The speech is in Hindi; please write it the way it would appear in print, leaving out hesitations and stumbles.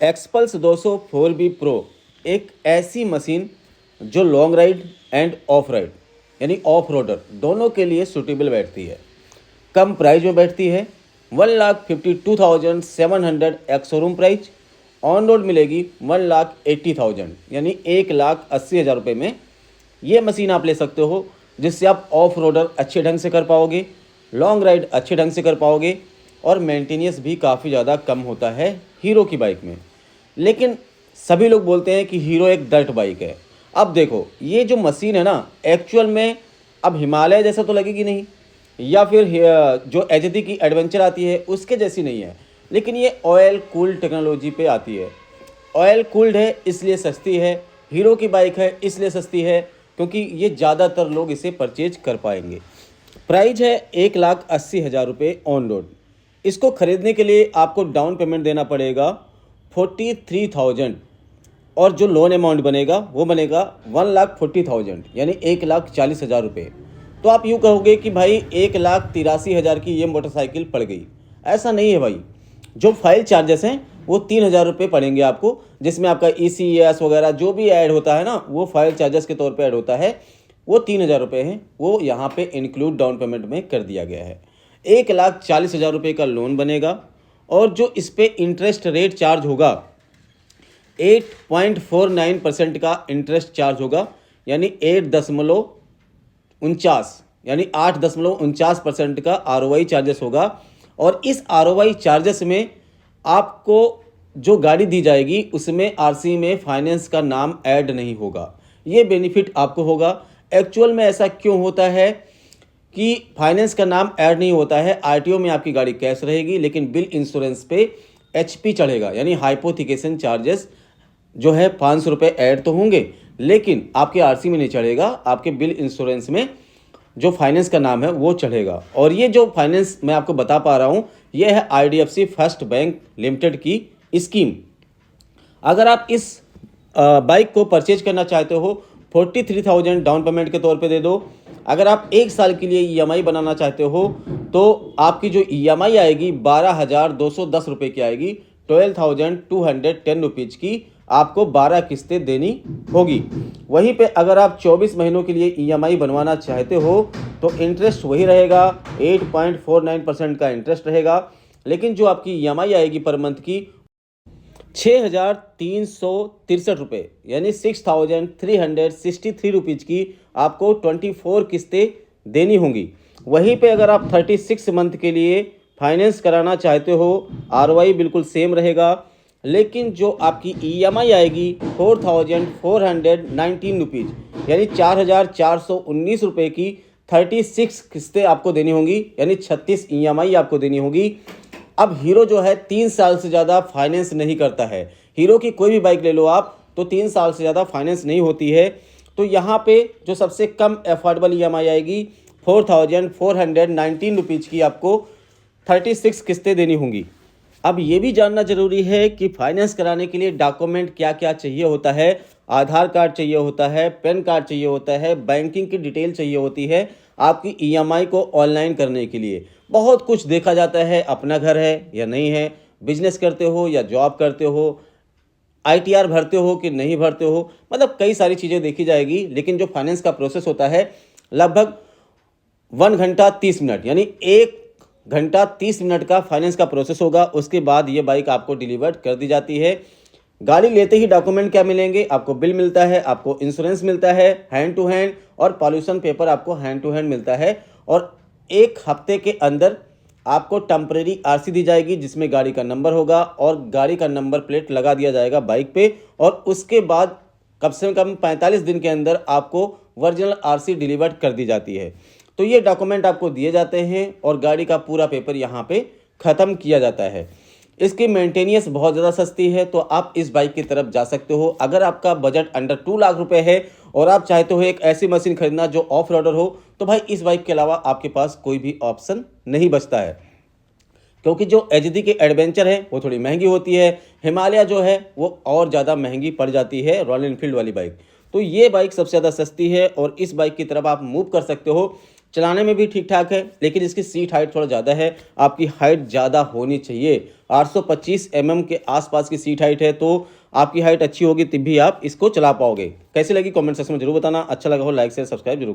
एक्सपल्स 200 4B प्रो एक ऐसी मशीन जो long ride end of ride यानी ऑफ रोडर दोनों के लिए सूटेबल बैठती है। कम प्राइस में बैठती है। 1,52,700 ex showroom price. On road मिलेगी 1,80,000 यानी 1,80,000 रुपये में ये मशीन आप ले सकते हो, जिससे आप ऑफ रोडर अच्छे ढंग से कर पाओगे, लॉन्ग राइड अच्छे ढंग से कर पाओगे और मेंटेनेंस भी काफ़ी ज़्यादा कम होता है हीरो की बाइक में। लेकिन सभी लोग बोलते हैं कि हीरो एक डर्ट बाइक है। अब देखो ये जो मशीन है ना, एक्चुअल में अब हिमालय जैसा तो लगेगी नहीं, या फिर जो एचडी की एडवेंचर आती है उसके जैसी नहीं है, लेकिन ये ऑयल कूल्ड टेक्नोलॉजी पे आती है। ऑयल कूल्ड है इसलिए सस्ती है, हीरो की बाइक है इसलिए सस्ती है क्योंकि ये ज़्यादातर लोग इसे परचेज कर पाएंगे। प्राइस है 1,80,000 रुपये ऑन रोड। इसको ख़रीदने के लिए आपको डाउन पेमेंट देना पड़ेगा 43,000 और जो लोन अमाउंट बनेगा वो बनेगा 1,40,000 यानी 1,40,000 रुपये। तो आप यूँ कहोगे कि भाई 1,83,000 की ये मोटरसाइकिल पड़ गई। ऐसा नहीं है भाई। जो फाइल चार्जेस हैं वो 3,000 रुपये पड़ेंगे आपको, जिसमें आपका ECS वगैरह जो भी ऐड होता है ना, वो फाइल चार्जेस के तौर पे ऐड होता है। वो 3,000 रुपये हैं, वो यहाँ पे इंक्लूड डाउन पेमेंट में कर दिया गया है। 1,40,000 रुपये का लोन बनेगा और जो इस पर इंटरेस्ट रेट चार्ज होगा 8.49% का इंटरेस्ट चार्ज होगा, यानी 8.49% का ROI चार्जेस होगा। और इस ROI चार्जेस में आपको जो गाड़ी दी जाएगी उसमें RC में फाइनेंस का नाम ऐड नहीं होगा। ये बेनिफिट आपको होगा। एक्चुअल में ऐसा क्यों होता है कि फाइनेंस का नाम ऐड नहीं होता है? RTO में आपकी गाड़ी कैश रहेगी, लेकिन बिल इंश्योरेंस पे HP चढ़ेगा, यानी हाइपोथिकेशन चार्जेस जो है 500 रुपये ऐड तो होंगे, लेकिन आपके RC में नहीं चढ़ेगा, आपके बिल इंश्योरेंस में जो फाइनेंस का नाम है वो चढ़ेगा। और ये जो फाइनेंस मैं आपको बता पा रहा हूँ ये है IDFC फर्स्ट बैंक लिमिटेड की स्कीम। अगर आप इस बाइक को परचेज करना चाहते हो 43,000 डाउन पेमेंट के तौर पे दे दो। अगर आप 1 साल के लिए EMI बनाना चाहते हो तो आपकी जो EMI आएगी 12,210 रुपये की आएगी। 12,210 रुपीज़ की आपको 12 किस्तें देनी होगी। वहीं पे अगर आप 24 महीनों के लिए EMI बनवाना चाहते हो तो इंटरेस्ट वही रहेगा, 8.49% का इंटरेस्ट रहेगा, लेकिन जो आपकी EMI आएगी पर मंथ की 6,363 रुपये यानी 6,363 रुपीज़ की आपको 24 किस्तें देनी होंगी। वहीं पे अगर आप 36 मंथ के लिए फाइनेंस कराना चाहते हो ROI बिल्कुल सेम रहेगा, लेकिन जो आपकी EMI आएगी 4,419 रुपीज़ यानी 4,419 रुपये की 36 किस्तें आपको देनी होंगी, यानी 36 EMI आपको देनी होगी। अब हीरो जो है 3 साल से ज़्यादा फाइनेंस नहीं करता है। हीरो की कोई भी बाइक ले लो आप तो 3 साल से ज़्यादा फाइनेंस नहीं होती है। तो यहाँ पे जो सबसे कम अफोर्डेबल EMI आएगी 4,419 रुपीज़ की आपको 36 किस्तें देनी होंगी। अब ये भी जानना ज़रूरी है कि फाइनेंस कराने के लिए डॉक्यूमेंट क्या क्या चाहिए होता है। आधार कार्ड चाहिए होता है, पैन कार्ड चाहिए होता है, बैंकिंग की डिटेल चाहिए होती है आपकी EMI को ऑनलाइन करने के लिए। बहुत कुछ देखा जाता है, अपना घर है या नहीं है, बिजनेस करते हो या जॉब करते हो, ITR भरते हो कि नहीं भरते हो, मतलब कई सारी चीज़ें देखी जाएगी। लेकिन जो फाइनेंस का प्रोसेस होता है लगभग 1 घंटा 30 मिनट यानी 1 घंटा 30 मिनट का फाइनेंस का प्रोसेस होगा। उसके बाद ये बाइक आपको डिलीवर्ड कर दी जाती है। गाड़ी लेते ही डॉक्यूमेंट क्या मिलेंगे? आपको बिल मिलता है, आपको इंश्योरेंस मिलता है हैंड टू हैंड, और पॉल्यूशन पेपर आपको हैंड टू हैंड मिलता है। और 1 हफ्ते के अंदर आपको टेम्परेरी RC दी जाएगी जिसमें गाड़ी का नंबर होगा और गाड़ी का नंबर प्लेट लगा दिया जाएगा बाइक पे। और उसके बाद कम से कम 45 दिन के अंदर आपको ओरिजिनल RC डिलीवर्ड कर दी जाती है। तो ये डॉक्यूमेंट आपको दिए जाते हैं और गाड़ी का पूरा पेपर यहाँ पे ख़त्म किया जाता है। इसकी मेंटेनेंस बहुत ज़्यादा सस्ती है, तो आप इस बाइक की तरफ जा सकते हो। अगर आपका बजट अंडर 2 लाख रुपए है और आप चाहते हो एक ऐसी मशीन खरीदना जो ऑफ रोडर हो, तो भाई इस बाइक के अलावा आपके पास कोई भी ऑप्शन नहीं बचता है, क्योंकि जो HD की एडवेंचर है वो थोड़ी महंगी होती है, हिमालय जो है वो और ज़्यादा महंगी पड़ जाती है, रॉयल एनफील्ड वाली बाइक। तो ये बाइक सबसे ज़्यादा सस्ती है और इस बाइक की तरफ आप मूव कर सकते हो। चलाने में भी ठीक ठाक है, लेकिन इसकी सीट हाइट थोड़ा ज़्यादा है। आपकी हाइट ज़्यादा होनी चाहिए। 825 mm के आसपास की सीट हाइट है, तो आपकी हाइट अच्छी होगी तब भी आप इसको चला पाओगे। कैसी लगी कमेंट सेक्शन में जरूर बताना। अच्छा लगा हो लाइक शेयर सब्सक्राइब जरूर करना।